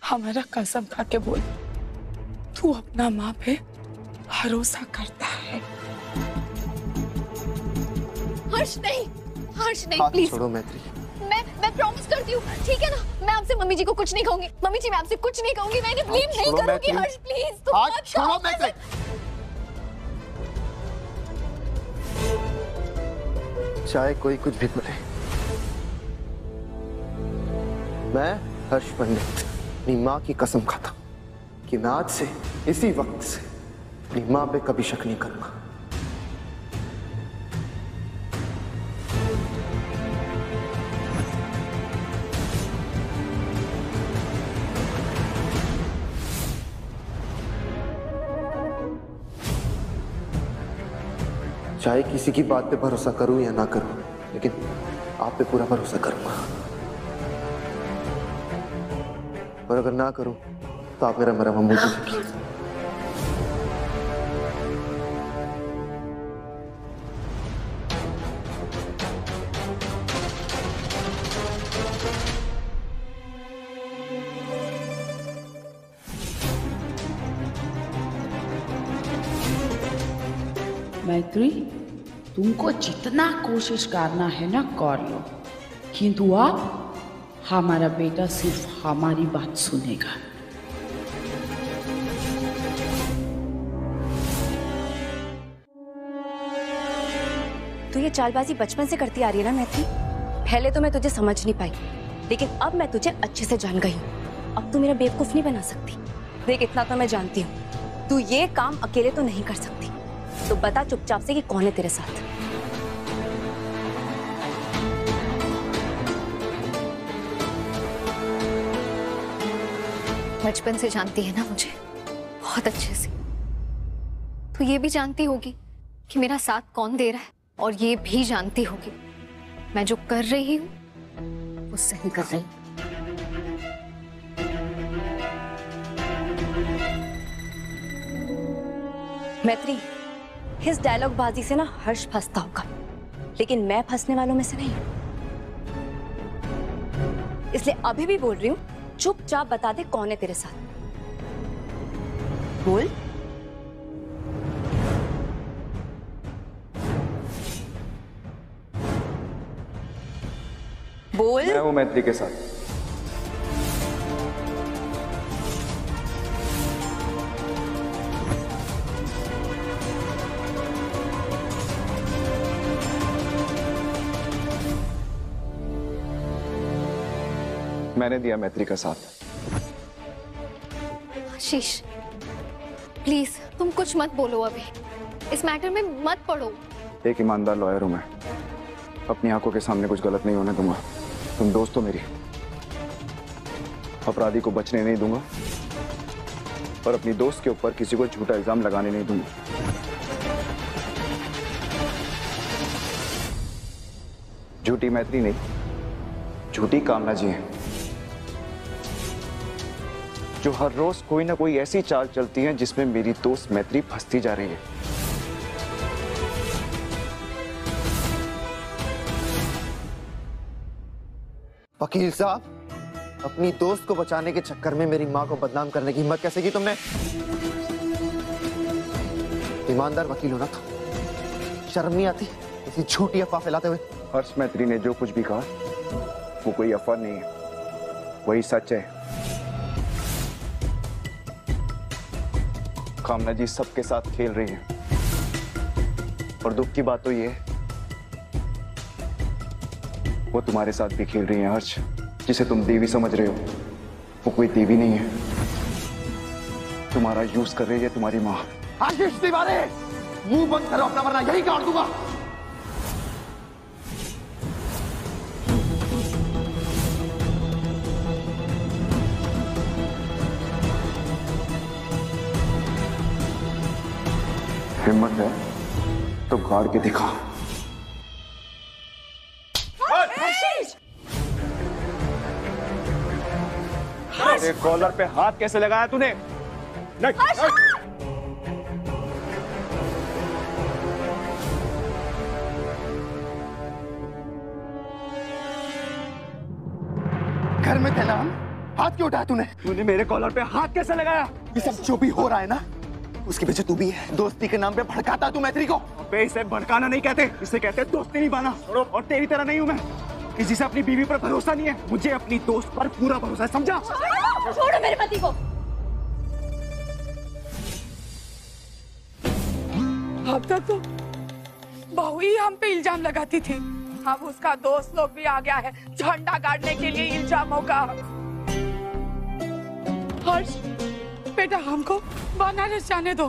हमारा कसम खा के बोल, तू अपना माँ पे भरोसा करता है? हर्ष नहीं प्लीज छोड़ो मैत्री। मैं प्रॉमिस करती हूँ, ठीक है ना? मैं आपसे मम्मी जी को कुछ नहीं कहूंगी। मम्मी जी मैं आपसे कुछ नहीं कहूंगी, मैं इन्हें ब्लेम नहीं करूंगी। हर्ष प्लीज तुम मत छोड़ो मैत्री। चाहे कोई कुछ भी बोले, मैं हर्ष पंडित अपनी माँ की कसम खाता कि मैं आज से इसी वक्त से अपनी माँ पे कभी शक नहीं करूंगा। चाहे किसी की बात पे भरोसा करूं या ना करूं, लेकिन आप पे पूरा भरोसा करूंगा। और अगर ना करूं तो आप मेरा मरहम भूल जाएंगे। मैत्री, तुमको जितना कोशिश करना है ना कर लो, किंतु अब हमारा बेटा सिर्फ हमारी बात सुनेगा। तू ये चालबाजी बचपन से करती आ रही है ना मैत्री? पहले तो मैं तुझे समझ नहीं पाई, लेकिन अब मैं तुझे अच्छे से जान गई हूँ। अब तू मेरा बेवकूफ नहीं बना सकती। देख इतना तो मैं जानती हूँ, तू ये काम अकेले तो नहीं कर सकती। तो बता चुपचाप से कि कौन है तेरे साथ। बचपन से जानती है ना मुझे बहुत अच्छे से। तो ये भी जानती होगी कि मेरा साथ कौन दे रहा है, और ये भी जानती होगी मैं जो कर रही हूँ वो सही कर रही हूँ। मैत्री, इस डायलॉग बाजी से ना हर्ष फंसता होगा, लेकिन मैं फंसने वालों में से नहीं। इसलिए अभी भी बोल रही हूँ, चुपचाप बता दे कौन है तेरे साथ। बोल। बोल। मैं हूं मैत्री के साथ। मैंने दिया मैत्री का साथ। आशीष प्लीज तुम कुछ मत बोलो, अभी इस मैटर में मत पड़ो। एक ईमानदार लॉयर हूं मैं, अपनी आंखों के सामने कुछ गलत नहीं होने दूंगा। तुम दोस्त हो मेरी, अपराधी को बचने नहीं दूंगा और अपनी दोस्त के ऊपर किसी को झूठा इल्जाम लगाने नहीं दूंगा। झूठी मैत्री नहीं, झूठी कामना जी है, जो हर रोज कोई ना कोई ऐसी चाल चलती है जिसमें मेरी दोस्त मैत्री फंसती जा रही है। वकील साहब, अपनी दोस्त को बचाने के चक्कर में मेरी माँ को बदनाम करने की हिम्मत कैसे की तुमने? ईमानदार वकील होना था, शर्म नहीं आती ऐसी झूठी अफवाह फैलाते हुए? हर्ष मैत्री ने जो कुछ भी कहा वो कोई अफवाह नहीं है, वही सच है। कामना जी सबके साथ खेल रही है, और दुख की बात तो ये है वो तुम्हारे साथ भी खेल रही है। हर्ष, जिसे तुम देवी समझ रहे हो वो कोई देवी नहीं है, तुम्हारा यूज कर रही है तुम्हारी माँ। आशीष तिवारी, मुंह बंद करो अपना वरना यही काट दूंगा। हिम्मत है तो गाड़ के दिखा। अरे कॉलर पे हाथ कैसे लगाया तूने? घर में थे ना हम, हाथ क्यों उठाया तूने? तूने मेरे कॉलर पे हाथ कैसे लगाया? ये सब जो भी हो रहा है ना, उसके पीछे तू भी है। दोस्ती के नाम पे भड़काता तू मैत्री को। अबे इसे भड़काना नहीं कहते, इसे कहते दोस्ती निभाना। और तेरी तरह नहीं हूँ मैं, किसी से अपनी बीवी पर भरोसा नहीं है। मुझे अपनी दोस्त पर पूरा भरोसा है, समझा? छोड़ो मेरे पति को। अब तक तो बहू ही हम पे इल्जाम लगाती थी, अब उसका दोस्त लोग भी आ गया है झंडा गाड़ने के लिए इल्जामों का। हर्ष बेटा, हमको बनारस जाने दो,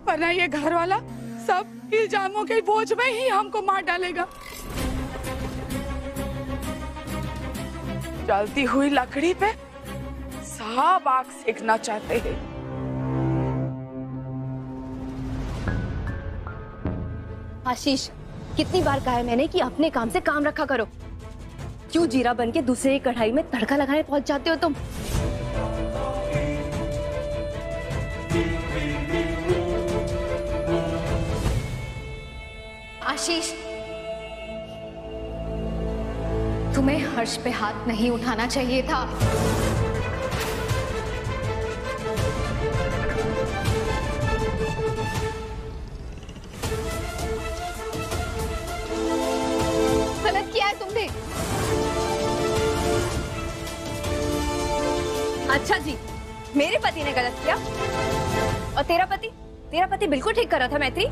वरना ये घर वाला सब इल्जामों के बोझ में ही हमको मार डालेगा। जलती हुई लकड़ी पे सब आग सेकना चाहते हैं। आशीष, कितनी बार कहा है मैंने कि अपने काम से काम रखा करो। क्यों जीरा बन के दूसरे की कढ़ाई में तड़का लगाने पहुंच जाते हो तुम? आशीष, तुम्हें हर्ष पे हाथ नहीं उठाना चाहिए था। गलत किया है तुमने। अच्छा जी, मेरे पति ने गलत किया और तेरा पति बिल्कुल ठीक कर रहा था मैत्री।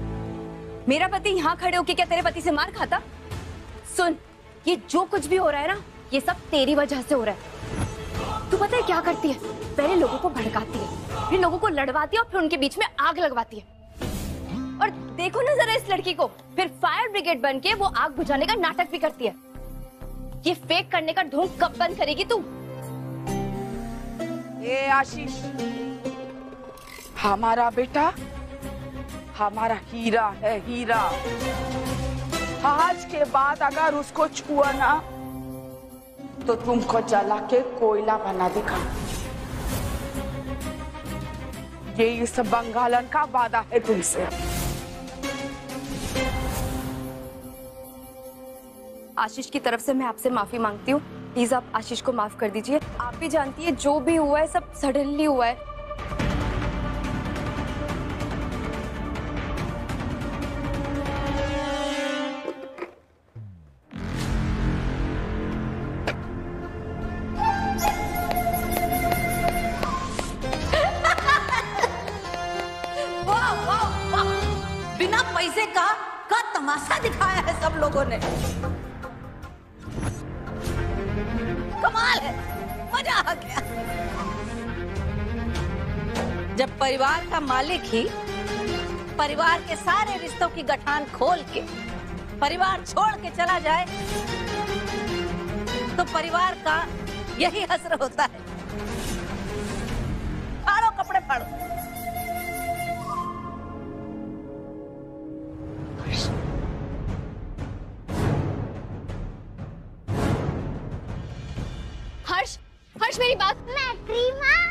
मेरा पति यहाँ खड़े होके क्या तेरे पति से मार खाता? सुन, ये जो कुछ भी हो रहा है ना, ये सब तेरी वजह से हो रहा है। तू पता है क्या करती है? पहले लोगों को भड़काती है, फिर लोगों को लड़वाती है और फिर उनके बीच में आग लगवाती है। और देखो ना जरा इस लड़की को, फिर फायर ब्रिगेड बन के वो आग बुझाने का नाटक भी करती है। ये फेक करने का ढोंग कब बंद करेगी तू? ए आशीष, हमारा बेटा हमारा हीरा है, हीरा। आज के बाद अगर उसको छुआ ना तो तुमको जला के कोयला बना देगा। ये इस बंगालन का वादा है तुमसे। आशीष की तरफ से मैं आपसे माफी मांगती हूँ। प्लीज आप आशीष को माफ कर दीजिए। आप भी जानती है जो भी हुआ है सब सडनली हुआ है। बिना पैसे का तमाशा दिखाया है सब लोगों ने। कमाल है, मजा आ गया। जब परिवार का मालिक ही परिवार के सारे रिश्तों की गठान खोल के परिवार छोड़ के चला जाए तो परिवार का यही असर होता है। फाड़ो कपड़े फाड़ो। हर्ष मेरी बात। मैत्री माँ,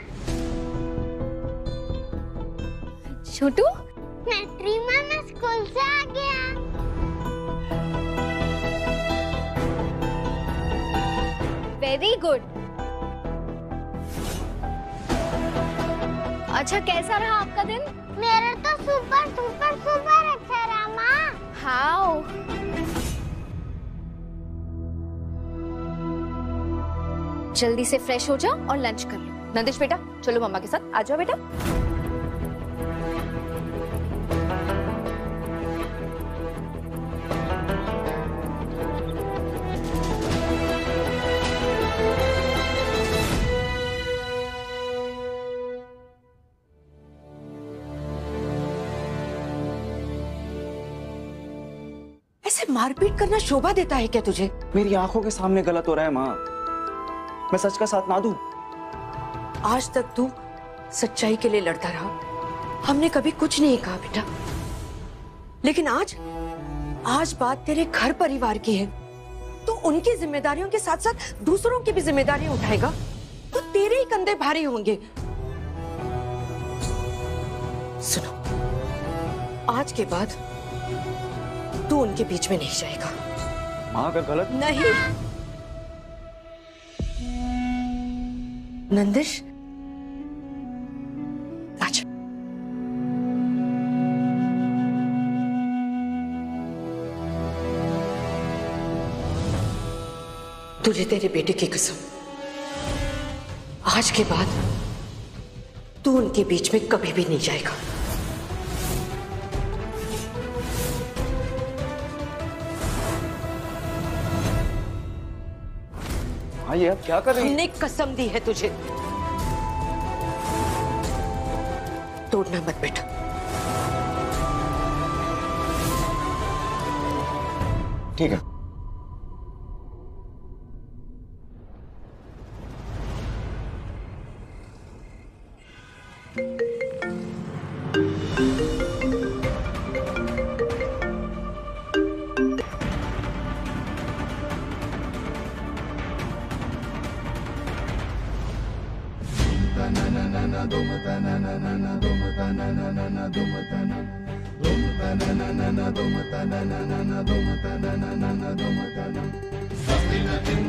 छोटू, मैत्री माँ, मैं स्कूल से आ गया। Very good. अच्छा, कैसा रहा आपका दिन? मेरा तो सुपर सुपर सुपर अच्छा रहा माँ। हाउ? जल्दी से फ्रेश हो जाओ और लंच कर लो। नंदिश बेटा, चलो मम्मा के साथ आ जाओ बेटा। ऐसे मारपीट करना शोभा देता है क्या तुझे? मेरी आंखों के सामने गलत हो रहा है माँ, मैं सच का साथ ना दूं। आज तक तू सच्चाई के लिए लड़ता रहा, हमने कभी कुछ नहीं कहा बेटा। लेकिन आज बात तेरे घर परिवार की है, तो उनकी जिम्मेदारियों के साथ साथ दूसरों की भी जिम्मेदारियां उठाएगा तो तेरे ही कंधे भारी होंगे। सुनो, आज के बाद तू उनके बीच में नहीं जाएगा। माँ अगर गलत नहीं, नंदिश, अच्छा तुझे तेरे बेटे की कसम, आज के बाद तू उनके बीच में कभी भी नहीं जाएगा। हाँ, ये आप क्या कर रही हैं? हमने कसम दी है तुझे, तोड़ना मत बेटा। ठीक है।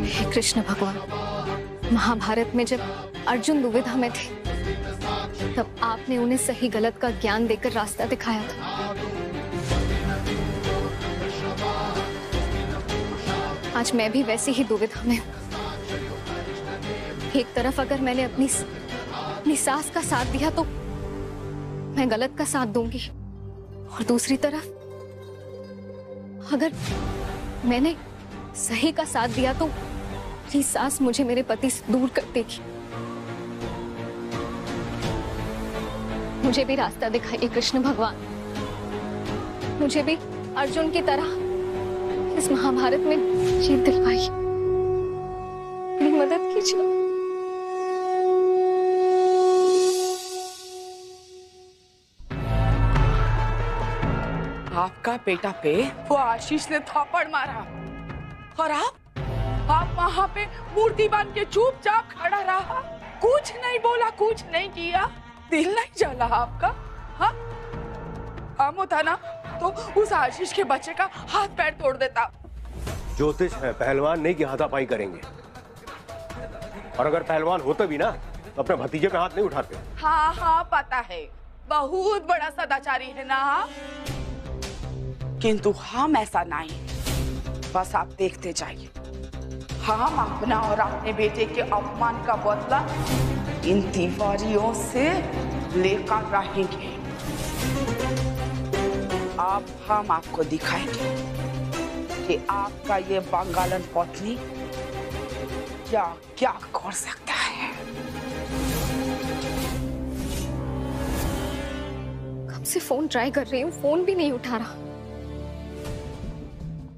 हे कृष्ण भगवान, महाभारत में जब अर्जुन दुविधा में थे तब आपने उन्हें सही गलत का ज्ञान देकर रास्ता दिखाया था। आज मैं भी वैसी ही दुविधा में हूँ। एक तरफ अगर मैंने अपनी सास का साथ दिया तो मैं गलत का साथ दूंगी, और दूसरी तरफ अगर मैंने सही का साथ दिया तो मेरी सास मुझे मेरे पति से दूर कर देगी। मुझे भी रास्ता दिखाइए कृष्ण भगवान, मुझे भी अर्जुन की तरह इस महाभारत में जीत दिलवाइए, मेरी मदद कीजिए। आपका बेटा पे वो आशीष ने थप्पड़ मारा और आप वहाँ पे मूर्ति बांध के चुपचाप खड़ा रहा, कुछ नहीं बोला, कुछ नहीं किया, दिल नहीं जला आपका? हाँ, हम होता ना तो उस आशीष के बच्चे का हाथ पैर तोड़ देता। ज्योतिष है, पहलवान नहीं कि हाथापाई करेंगे, और अगर पहलवान होते भी ना तो अपने भतीजे पे हाथ नहीं उठाते। हाँ हाँ पता है, बहुत बड़ा सदाचारी है ना, किंतु हम ऐसा नहीं, बस आप देखते जाइए, हम अपना और अपने बेटे के अपमान का बदला इन तिवारियों से लेकर रहेंगे। अब हम आपको दिखाएंगे कि आपका ये बंगालन पत्नी क्या क्या कर सकता है। कब से फोन ट्राई कर रही हूँ, फोन भी नहीं उठा रहा।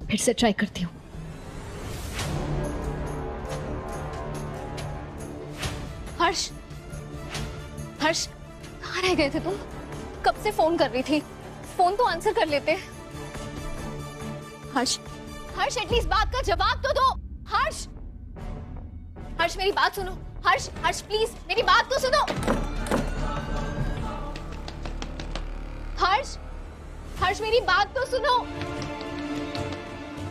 फिर से ट्राई करती हूँ। हर्ष, हर्ष, कहाँ रह गए थे तुम? कब से फोन कर रही थी, फोन तो आंसर कर लेते। हर्ष, हर्ष एटलीस्ट बात का जवाब तो दो। हर्ष, हर्ष मेरी बात सुनो। हर्ष, हर्ष प्लीज मेरी बात तो सुनो। हर्ष, हर्ष मेरी बात तो सुनो।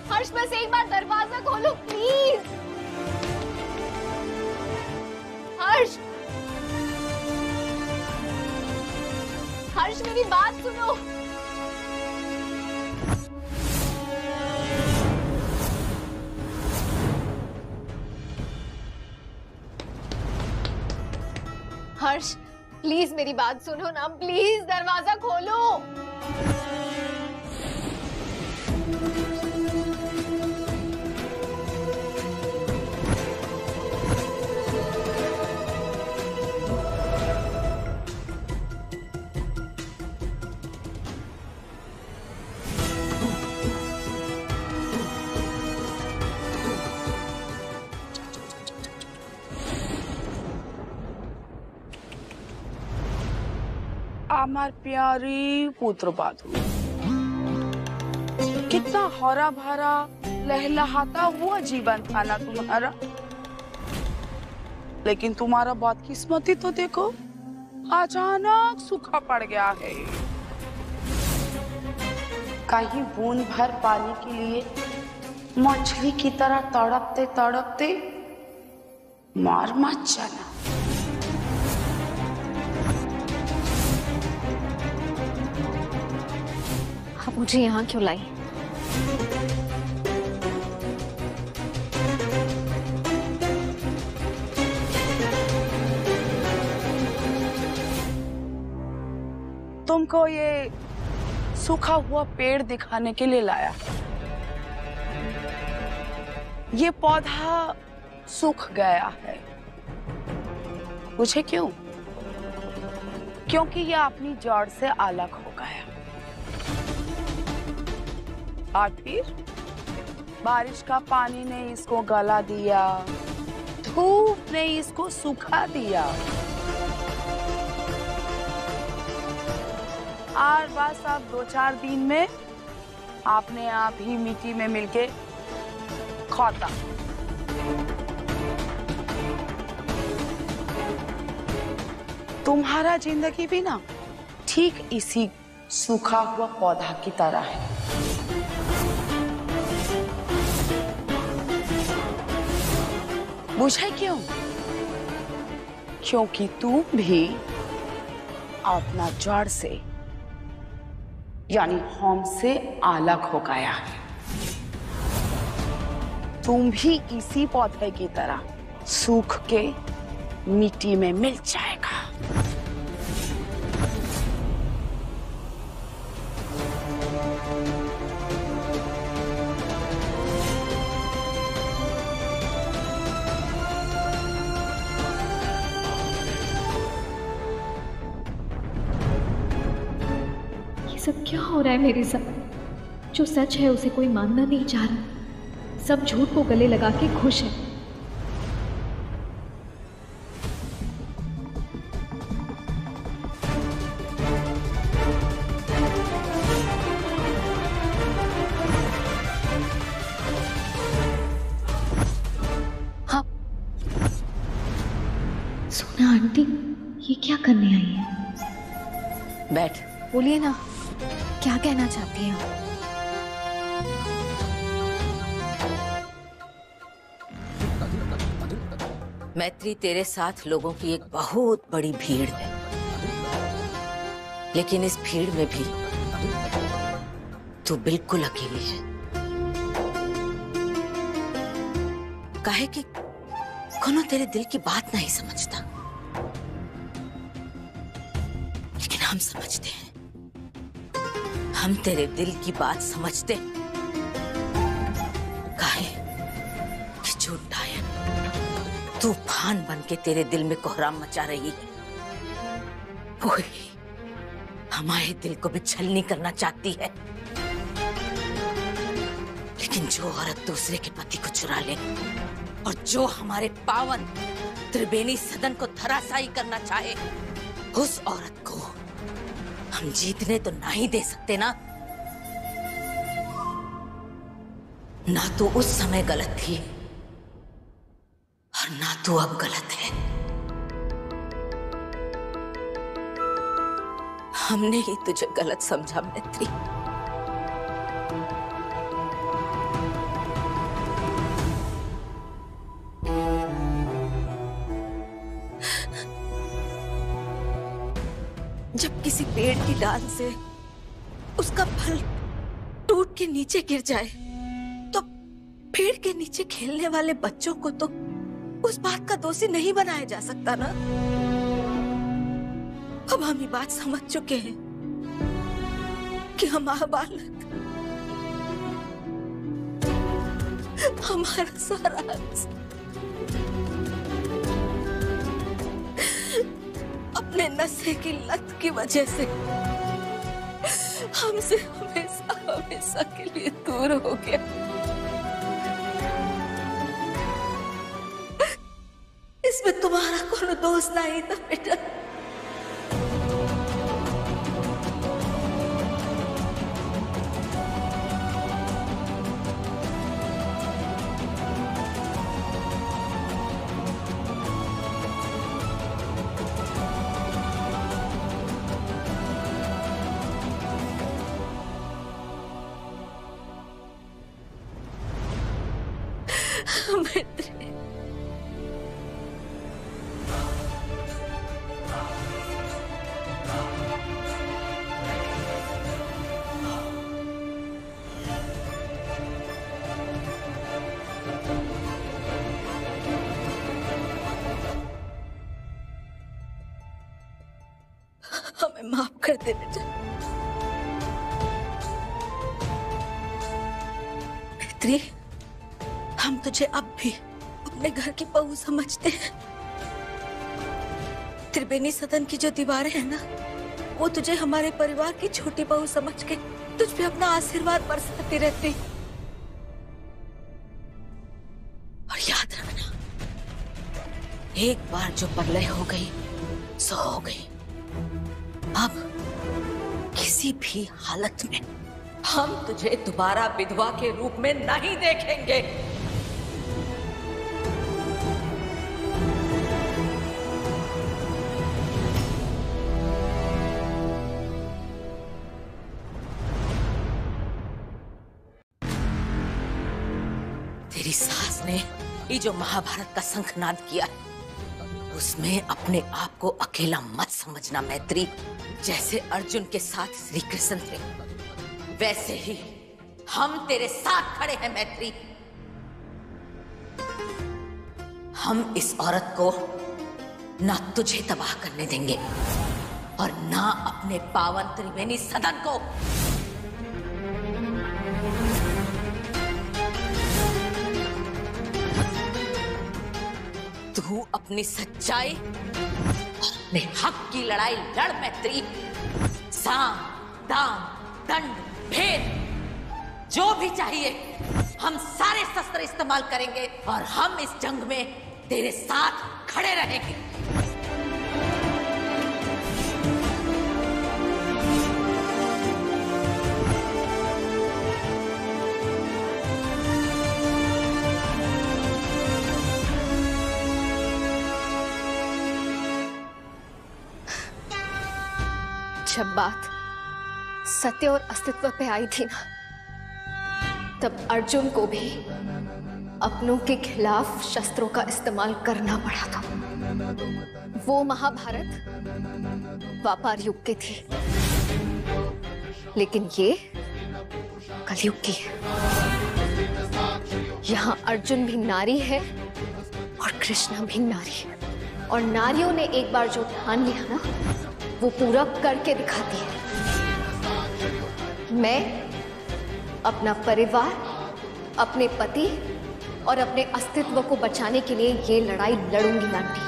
हर्ष बस एक बार दरवाजा खोलो प्लीज। हर्ष, हर्ष मेरी बात सुनो। हर्ष प्लीज मेरी बात सुनो ना, प्लीज दरवाजा खोलो। हमार प्यारी पुत्र बाधु, कितना हरा भरा लहलहाता हुआ जीवन था ना तुम्हारा, लेकिन तुम्हारा बदकिस्मती तो देखो, अचानक सूखा पड़ गया है। कहीं बूंद भर पानी के लिए मछली की तरह तड़पते तड़पते मर मत जाना। मुझे यहाँ क्यों लाई? तुमको ये सूखा हुआ पेड़ दिखाने के लिए लाया। ये पौधा सूख गया है। पूछे क्यों? क्योंकि यह अपनी जड़ से अलग हो गया। और फिर बारिश का पानी ने इसको गला दिया, धूप ने इसको सुखा दिया, और बस अब 2-4 दिन में अपने आप ही मिट्टी में मिलके खाता। तुम्हारा जिंदगी भी ना ठीक इसी सूखा हुआ पौधा की तरह है। बुझे क्यों? क्योंकि तुम भी अपना जड़ से यानी हमसे अलग हो गया है। तुम भी इसी पौधे की तरह सूख के मिट्टी में मिल जाएगा। सब क्या हो रहा है मेरे साथ? जो सच है उसे कोई मानना नहीं चाह रहा। सब झूठ को गले लगा के खुश है। हाँ, सोना आंटी ये क्या करने आई है? बैठ। बोलिए ना, क्या कहना चाहती हैं? मैत्री, तेरे साथ लोगों की एक बहुत बड़ी भीड़ है, लेकिन इस भीड़ में भी तू बिल्कुल अकेली है। काहे कि कोनो तेरे दिल की बात नहीं समझता, लेकिन हम समझते हैं। हम तेरे दिल की बात समझते। काहे कि जो डायन तूफान बन के तेरे दिल में कोहराम मचा रही है, वही हमारे दिल को भी छलनी करना चाहती है। लेकिन जो औरत दूसरे के पति को चुरा ले और जो हमारे पावन त्रिवेणी सदन को धराशायी करना चाहे, उस औरत को हम जीतने तो नहीं दे सकते ना। ना तो उस समय गलत थी और ना तो अब गलत है। हमने ही तुझे गलत समझा मैत्री। जब किसी पेड़ की डाल से उसका फल टूट के नीचे गिर जाए तो पेड़ के नीचे खेलने वाले बच्चों को तो उस बात का दोषी नहीं बनाया जा सकता ना। अब हम ये बात समझ चुके हैं कि हमारा बालक हमारा सारा अपने नशे की लत की वजह से हमसे हमेशा हमेशा के लिए दूर हो गया। इसमें तुम्हारा कोई दोष नहीं था बेटा। हमें माफ कर दे बेटा। मैत्री, हम तुझे अब भी अपने घर की बहू समझते हैं। त्रिवेणी सदन की जो दीवारें हैं ना, वो तुझे हमारे परिवार की छोटी बहू समझ के तुझ पे अपना आशीर्वाद बरसाती रहती। और याद रखना, एक बार जो प्रलय हो गई सो हो गई। अब किसी भी हालत में हम तुझे दोबारा विधवा के रूप में नहीं देखेंगे। तेरी सास ने ये जो महाभारत का शंखनाद किया है, उसमें अपने आप को अकेला मत समझना मैत्री। जैसे अर्जुन के साथ श्री कृष्ण थे, वैसे ही हम तेरे साथ खड़े हैं मैत्री। हम इस औरत को ना तुझे तबाह करने देंगे और ना अपने पावन त्रिवेणी सदन को। तू अपनी सच्चाई और अपने हक की लड़ाई लड़ मैत्री। साम, दाम, दंड, भेद, जो भी चाहिए हम सारे शस्त्र इस्तेमाल करेंगे और हम इस जंग में तेरे साथ खड़े रहेंगे। जब बात सत्य और अस्तित्व पे आई थी ना, तब अर्जुन को भी अपनों के खिलाफ शस्त्रों का इस्तेमाल करना पड़ा था। वो महाभारत व्यापार युग की थी, लेकिन ये कलयुग की है। यहाँ अर्जुन भी नारी है और कृष्णा भी नारी है, और नारियों ने एक बार जो ठान लिया ना, वो पूरा करके दिखाती है। मैं अपना परिवार, अपने पति और अपने अस्तित्व को बचाने के लिए ये लड़ाई लड़ूंगी आंटी।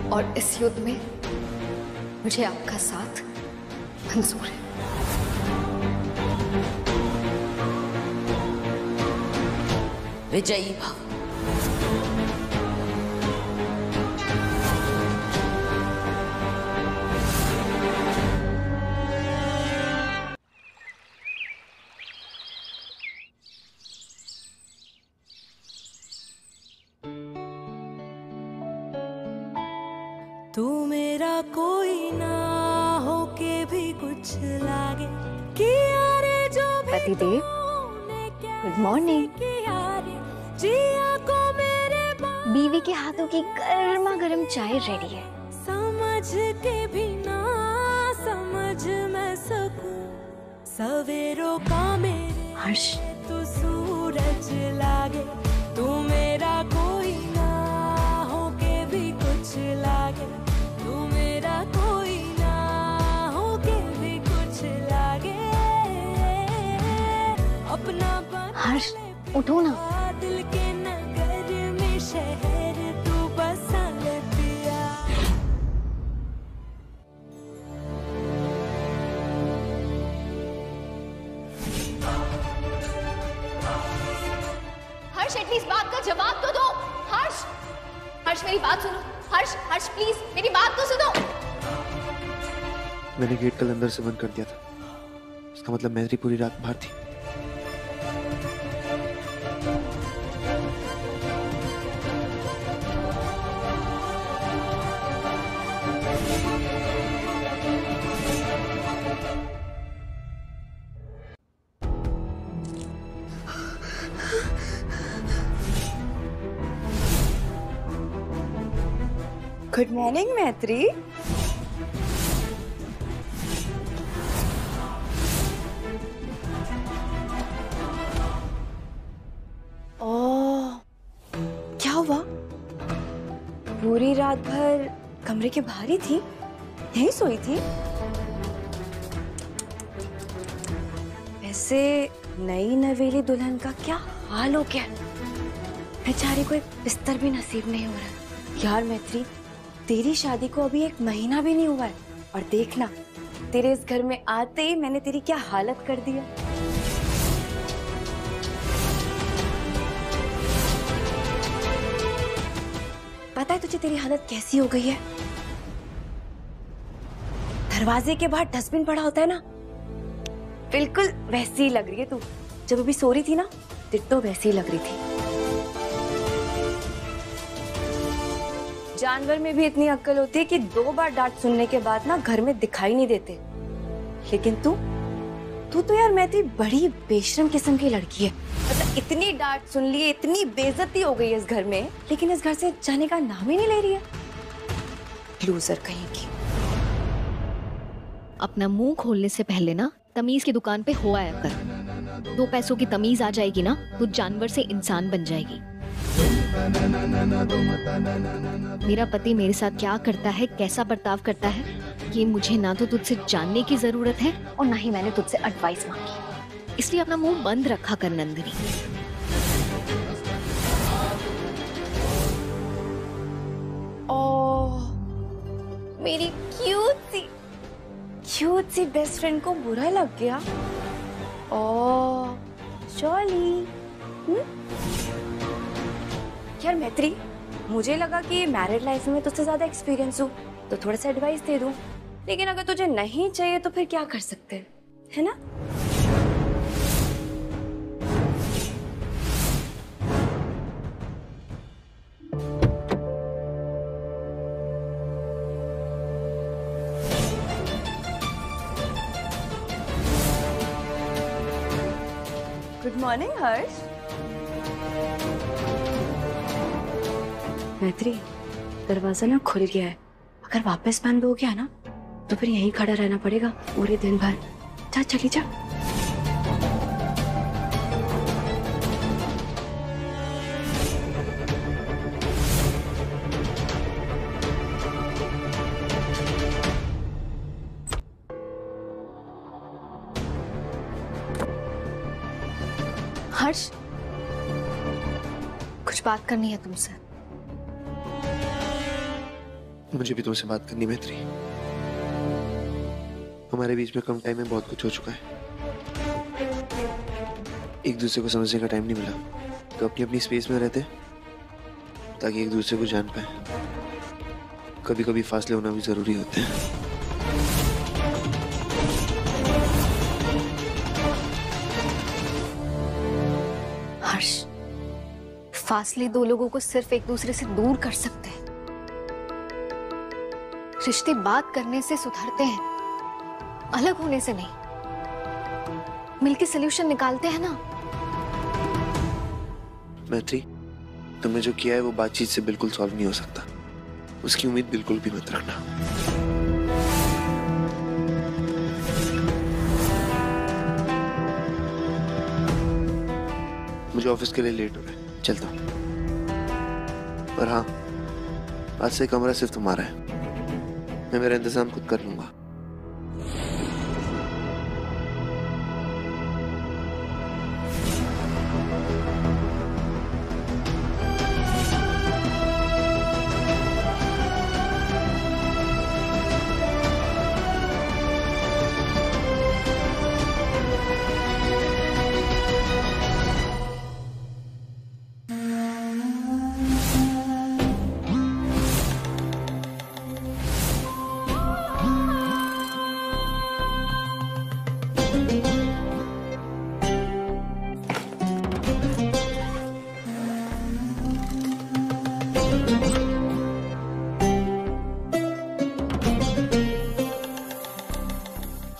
और इस युद्ध में मुझे आपका साथ मंजूर है। विजयी भव। तू मेरा कोई ना हो के भी कुछ लागे कि यारे जो भी पतिदेव, गुड मॉर्निंग। जिया को मेरे बीवी के हाथों की गर्मा गर्म चाय रेडी है। समझ के भी ना समझ मैं सकूं, सवेरों का मेरे हर्ष, तू सूरज लागे। तू मेरा कोई ना हो के भी कुछ लागे, तू मेरा कोई ना हो के भी कुछ लागे। अपना हर्ष, उठो ना। दिल के नगर में शहर तू बसा ले पिया। हर्ष, एटलीस्ट बात का जवाब तो दो। हर्ष, हर्ष मेरी बात सुनो। हर्ष, हर्ष प्लीज मेरी बात तो सुनो। मैंने गेट कल अंदर से बंद कर दिया था, इसका मतलब मैत्री पूरी रात बाहर थी। गुड मॉर्निंग मैत्री। ओह, क्या हुआ? पूरी रात भर कमरे के बाहर ही थी, यहीं सोई थी? वैसे नई नवेली दुल्हन का क्या हाल हो गया? बेचारी को एक बिस्तर भी नसीब नहीं हो रहा। यार मैत्री, तेरी शादी को अभी 1 महीना भी नहीं हुआ है और देखना तेरे इस घर में आते ही मैंने तेरी क्या हालत कर दिया। पता है तुझे तेरी हालत कैसी हो गई है? दरवाजे के बाहर डस्टबिन पड़ा होता है ना, बिल्कुल वैसी ही लग रही है तू। जब अभी सो रही थी ना, डिट्टो वैसी ही लग रही थी। जानवर में भी इतनी अक्ल होती है कि 2 बार डांट सुनने के बाद ना घर में दिखाई नहीं देते, लेकिन तू तो यार मैत्री बड़ी बेशरम किस्म की लड़की है। मतलब इतनी डांट सुन ली, इतनी बेइज्जती हो गई है इस घर में, लेकिन इस घर से जाने का नाम ही नहीं ले रही है। लूजर कहीं की। अपना मुंह खोलने से पहले ना तमीज की दुकान पे हो आया कर। 2 पैसों की तमीज आ जाएगी ना तो जानवर से इंसान बन जाएगी। मेरा पति मेरे साथ क्या करता है, कैसा बर्ताव करता है, ये मुझे ना तो तुझसे जानने की जरूरत है और ना ही मैंने तुझसे एडवाइस मांगी। इसलिए अपना मुंह बंद रखा कर नंदिनी। ओह, मेरी क्यूट सी बेस्ट फ्रेंड को बुरा लग गया। ओह जॉली। यार मैत्री, मुझे लगा कि मैरिड लाइफ में तुझसे ज्यादा एक्सपीरियंस हो तो थोड़ा सा एडवाइस दे दूं, लेकिन अगर तुझे नहीं चाहिए तो फिर क्या कर सकते हैं, है ना? गुड मॉर्निंग हर्ष। मैत्री, दरवाजा ना खुल गया है, अगर वापस बंद हो गया ना तो फिर यहीं खड़ा रहना पड़ेगा पूरे दिन भर। जा, चली जा। हर्ष, कुछ बात करनी है तुमसे। मुझे भी तुमसे बात करनी मैत्री। हमारे बीच में कम टाइम में बहुत कुछ हो चुका है। एक दूसरे को समझने का टाइम नहीं मिला, तो अपनी अपनी स्पेस में रहते ताकि एक दूसरे को जान पाए। कभी कभी फासले होना भी जरूरी होते हैं। हर्ष, फासले 2 लोगों को सिर्फ एक दूसरे से दूर कर सकते हैं। रिश्ते बात करने से सुधरते हैं, अलग होने से नहीं। मिलके सलूशन निकालते हैं ना। मैत्री, तुमने जो किया है वो बातचीत से बिल्कुल सॉल्व नहीं हो सकता। उसकी उम्मीद बिल्कुल भी मत रखना। मुझे ऑफिस के लिए लेट हो रहा है, चलता हूँ। और हाँ, आज से कमरा सिर्फ तुम्हारा है, मैं मेरा इंतजाम खुद कर लूंगा।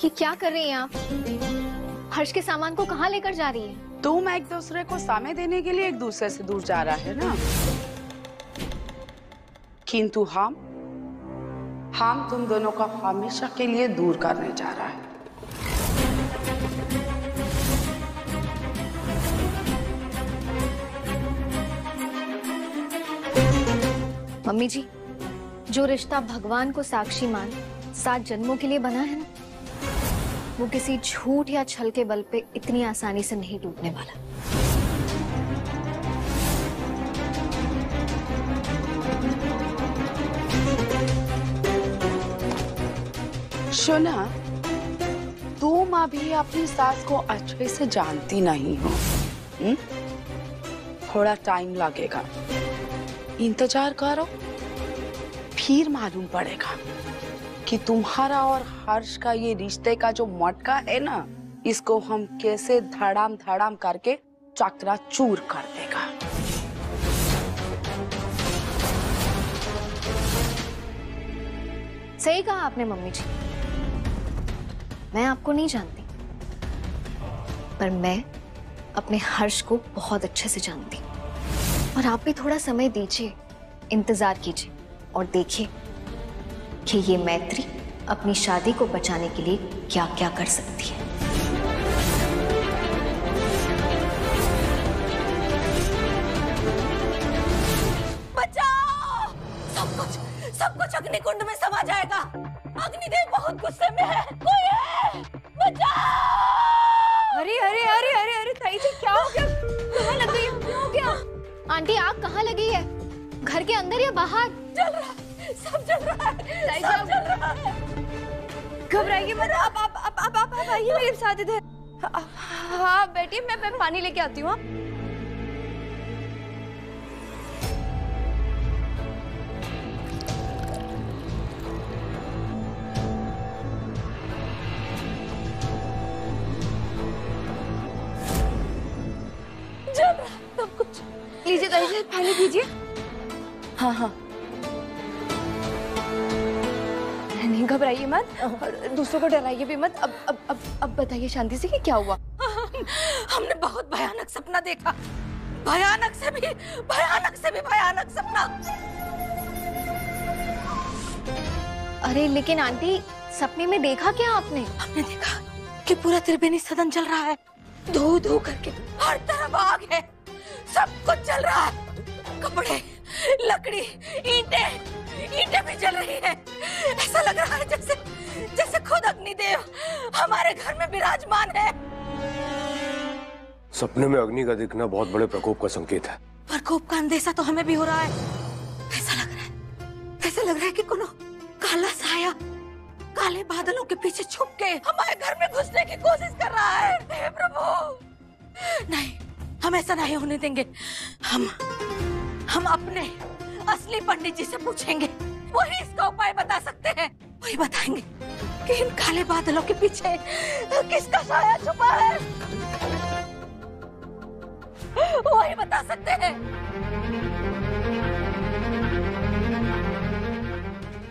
ये क्या कर रही हैं आप? हर्ष के सामान को कहाँ लेकर जा रही है? तुम एक दूसरे को समय देने के लिए एक दूसरे से दूर जा रहा है ना, किंतु हम तुम दोनों को हमेशा के लिए दूर करने जा रहा है। मम्मी जी, जो रिश्ता भगवान को साक्षी मान 7 जन्मों के लिए बना है ना, वो किसी झूठ या छल के बल पे इतनी आसानी से नहीं टूटने वाला। सुना, तुम अभी अपनी सास को अच्छे से जानती नहीं हो। थोड़ा टाइम लगेगा, इंतजार करो, फिर मालूम पड़ेगा कि तुम्हारा और हर्ष का ये रिश्ते का जो मटका है ना, इसको हम कैसे धड़ाम धड़ाम करके चकनाचूर कर देगा। सही कहा आपने मम्मी जी, मैं आपको नहीं जानती, पर मैं अपने हर्ष को बहुत अच्छे से जानती हूँ। और आप भी थोड़ा समय दीजिए, इंतजार कीजिए और देखिए कि ये मैत्री अपनी शादी को बचाने के लिए क्या क्या कर सकती है। बचाओ! सब कुछ अग्निकुंड में समा जाएगा। अग्निदेव बहुत गुस्से में है। कोई है? बचाओ! अरे अरे अरे अरे अरे ताई जी, क्या हो गया? कहाँ लग गई? क्या हो गया? आंटी, आग कहाँ लगी है? घर के अंदर या बाहर? जल रहा है, सब जल रहा है, सब जल रहा है। घबराइए मत, आप आइए मेरे साथ इधर। हाँ बेटी, मैं पानी लेके आती हूँ। जल रहा है सब कुछ। लीजिए ताई जी, पानी पीजिए। हाँ हाँ, नहीं घबराइए मत और दूसरों को डराइए भी मत। अब बताइए शांति से कि क्या हुआ? हमने बहुत भयानक सपना देखा, भयानक से भी भयानक सपना। अरे लेकिन आंटी, सपने में देखा क्या आपने? हमने देखा कि पूरा त्रिवेणी सदन जल रहा है, धू धू करके हर तरफ आग है, सब कुछ जल रहा है। कपड़े, लकड़ी, ईंटें भी जल रही है। ऐसा लग रहा है जैसे खुद अग्निदेव हमारे घर में विराजमान है। सपने में अग्नि का दिखना बहुत बड़े प्रकोप का संकेत है। प्रकोप का अंदेशा तो हमें भी हो रहा है। ऐसा लग रहा है कि कोनो काला साया काले बादलों के पीछे छुप के हमारे घर में घुसने की कोशिश कर रहा है। हे प्रभु, नहीं, हम ऐसा नहीं होने देंगे। हम अपने असली पंडित जी से पूछेंगे, वही इसका उपाय बता सकते हैं। वही बताएंगे कि इन काले बादलों के पीछे किसका साया छुपा है। वही बता सकते हैं।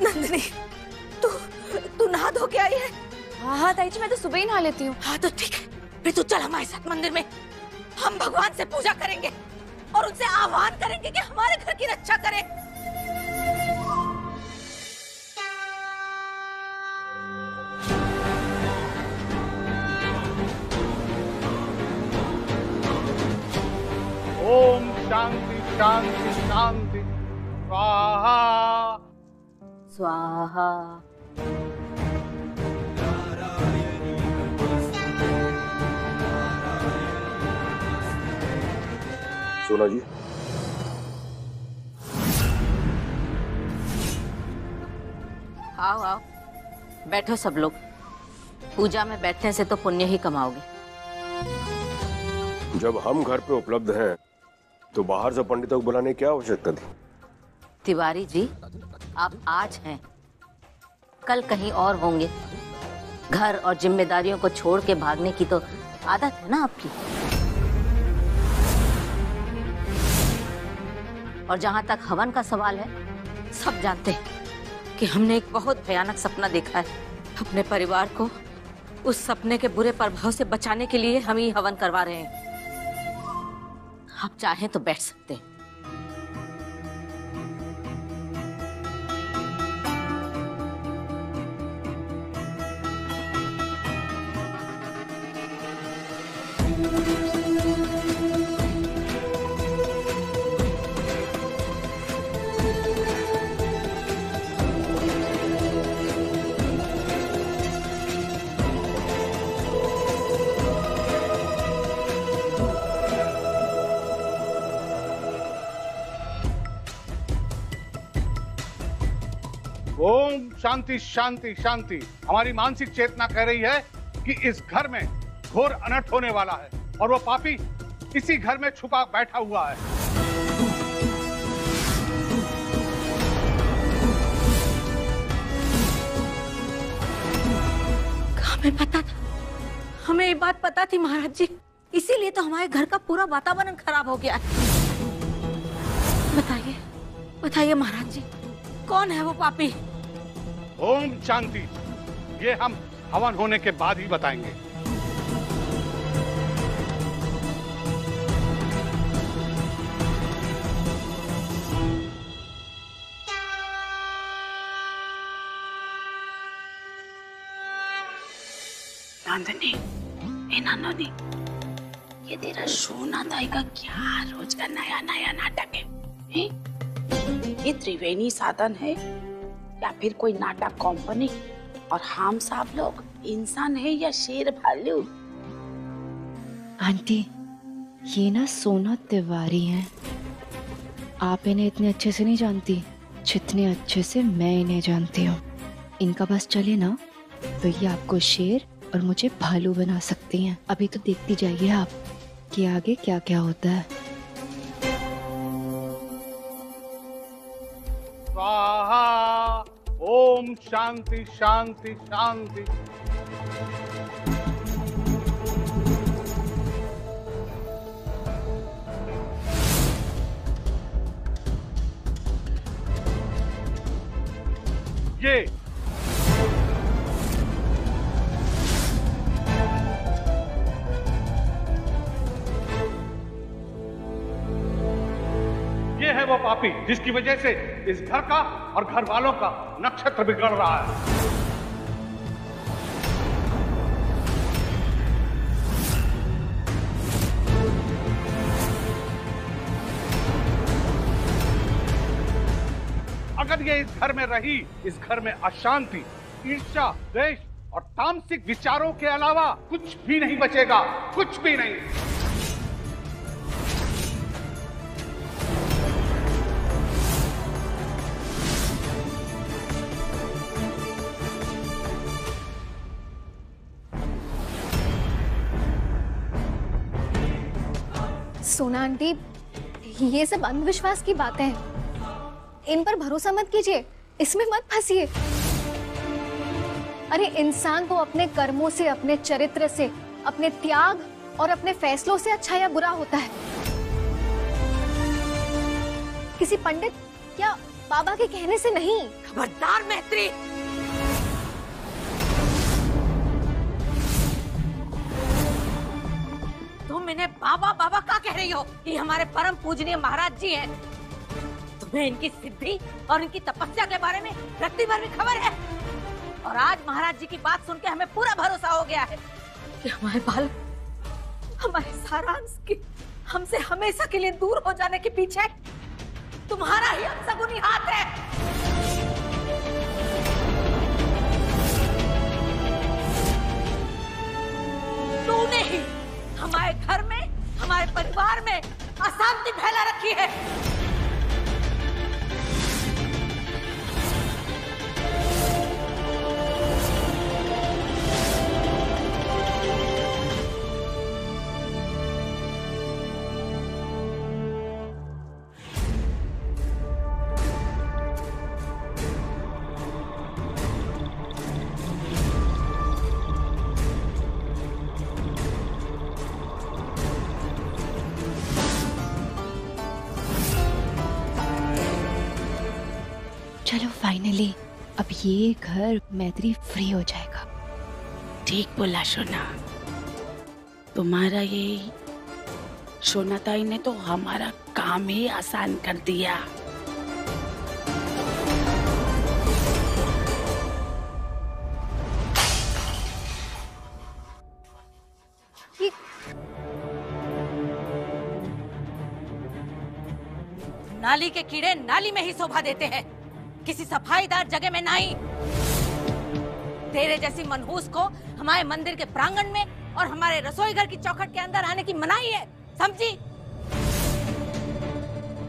नंदिनी, तू नहा धो के आई है? हाँ ताई जी, मैं तो सुबह ही नहा लेती हूँ। हाँ तो ठीक है, फिर तू चल हमारे साथ मंदिर में। हम भगवान से पूजा करेंगे और उनसे आह्वान करेंगे कि हमारे घर की रक्षा करें। ओम शांति शांति शांति। स्वाहा स्वाहा। सोना जी, आओ बैठो सब लोग। पूजा में बैठने से तो पुण्य ही कमाओगे। जब हम घर पे उपलब्ध हैं तो बाहर से पंडितों को बुलाने की क्या आवश्यकता थी? तिवारी जी, आप आज हैं, कल कहीं और होंगे। घर और जिम्मेदारियों को छोड़ के भागने की तो आदत है ना आपकी। और जहां तक हवन का सवाल है, सब जानते हैं कि हमने एक बहुत भयानक सपना देखा है। अपने परिवार को उस सपने के बुरे प्रभाव से बचाने के लिए हम ही हवन करवा रहे हैं। आप चाहें तो बैठ सकते हैं। ओम शांति शांति शांति। हमारी मानसिक चेतना कह रही है कि इस घर में घोर अनर्थ होने वाला है और वो पापी इसी घर में छुपा बैठा हुआ है। हमें पता था, हमें ये बात पता थी महाराज जी, इसीलिए तो हमारे घर का पूरा वातावरण खराब हो गया है। बताइए बताइए महाराज जी, कौन है वो पापी? ओम शांति, ये हम हवन होने के बाद ही बताएंगे। नंदनी, ए नंदनी, ये तेरा सोना ताई का क्या रोज का नया नया नाटक है? ये त्रिवेणी साधन है या फिर कोई नाटक कंपनी? और हम सब लोग इंसान है या शेर भालू? आंटी, ये ना सोना तिवारी हैं। आप इन्हें इतने अच्छे से नहीं जानती जितने अच्छे से मैं इन्हें जानती हूँ। इनका बस चले ना तो ये आपको शेर और मुझे भालू बना सकती हैं। अभी तो देखती जाइए आप कि आगे क्या क्या होता है। स्वाहा। ओम शांति शांति शांति। ये है वो पापी जिसकी वजह से इस घर का और घर वालों का नक्षत्र बिगड़ रहा है। अगर ये इस घर में रही, इस घर में अशांति, ईर्ष्या, द्वेष और तामसिक विचारों के अलावा कुछ भी नहीं बचेगा, कुछ भी नहीं। सोना आंटी, ये सब अंधविश्वास की बातें हैं, इन पर भरोसा मत कीजिए, इसमें मत फंसिए। अरे इंसान को अपने कर्मों से, अपने चरित्र से, अपने त्याग और अपने फैसलों से अच्छा या बुरा होता है। किसी पंडित या बाबा के कहने से नहीं। खबरदार मैत्री, तुम इन्हें बाबा बाबा क्या कह रही हो? ये हमारे परम पूजनीय महाराज जी हैं। तुम्हें इनकी सिद्धि और इनकी तपस्या के बारे में रत्ती भर भी खबर है। और आज महाराज जी की बात सुन के हमें पूरा भरोसा हो गया है कि हमारे बाल, हमारे सारांश के हमसे हमेशा के लिए दूर हो जाने के पीछे तुम्हारा ही अपशगुनी हाथ है। तूने ही हमारे घर में, हमारे परिवार में अशांति फैला रखी है। चलो फाइनली अब ये घर मैत्री फ्री हो जाएगा। ठीक बोला सोना, तुम्हारा ये सोना ताई ने तो हमारा काम ही आसान कर दिया। नाली के कीड़े नाली में ही शोभा देते हैं, किसी सफाईदार जगह में नहीं। तेरे जैसी मनहूस को हमारे मंदिर के प्रांगण में और हमारे रसोई घर की चौखट के अंदर आने की मनाही है, समझी?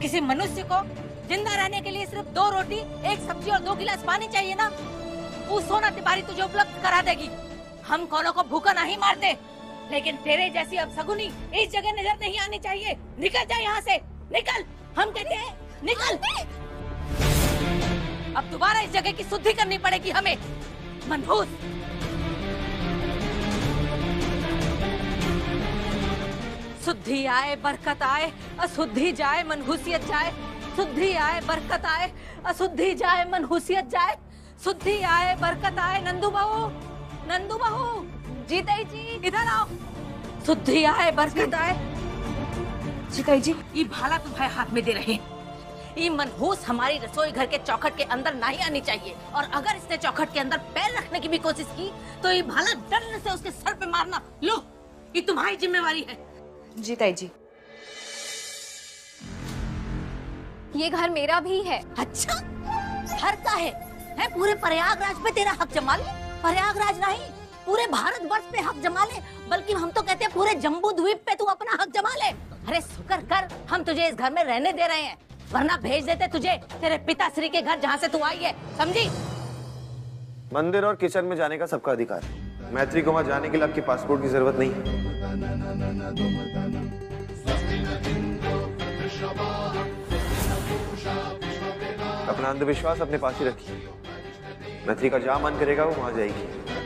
किसी मनुष्य को जिंदा रहने के लिए सिर्फ 2 रोटी, 1 सब्जी और 2 गिलास पानी चाहिए ना, वो सोना तिवारी तुझे उपलब्ध करा देगी। हम कौनों को भूखा नहीं मारते, लेकिन तेरे जैसी अपशगुनी इस जगह नजर नहीं आनी चाहिए। निकल जा यहाँ से, निकल, हम कहते हैं निकल। अब दोबारा इस जगह की शुद्धि करनी पड़ेगी हमें। मनहूस, शुद्धि आए बरकत आए, अशुद्धि जाए मनहूसियत जाए। शुद्धि आए बरकत आए, अशुद्धि जाए मनहूसियत जाए। शुद्धि आए बरकत आए। नंदू बहू, नंदू बहू, जीताई जी इधर आओ। शुद्धि आए बरकत आए। जीताई जी, ये भाला तुम्हारे हाथ में दे रहे हैं। ये मनहूस हमारी रसोई घर के चौखट के अंदर नहीं आनी चाहिए, और अगर इसने चौखट के अंदर पैर रखने की भी कोशिश की तो ये भाला डंडे से उसके सर पे मारना। लो, ये तुम्हारी जिम्मेवारी है। जीताई जी, ये घर मेरा भी है। अच्छा, घर का है पूरे प्रयागराज पे तेरा हक जमा ले। प्रयागराज नहीं, पूरे भारतवर्ष पे हक जमा ले, बल्कि हम तो कहते हैं पूरे जम्बू द्वीप पे तू अपना हक जमा ले। अरे शुक्र कर हम तुझे इस घर में रहने दे रहे हैं, वरना भेज देते तुझे तेरे पिताश्री के घर जहाँ से तू आई है, समझी? मंदिर और किचन में जाने का सबका अधिकार है। मैत्री को वहां जाने के लिए आपके पासपोर्ट की जरूरत नहीं है। अपना अंधविश्वास अपने पास ही रखिए। मैत्री का जहां मन करेगा वो वहां जाएगी।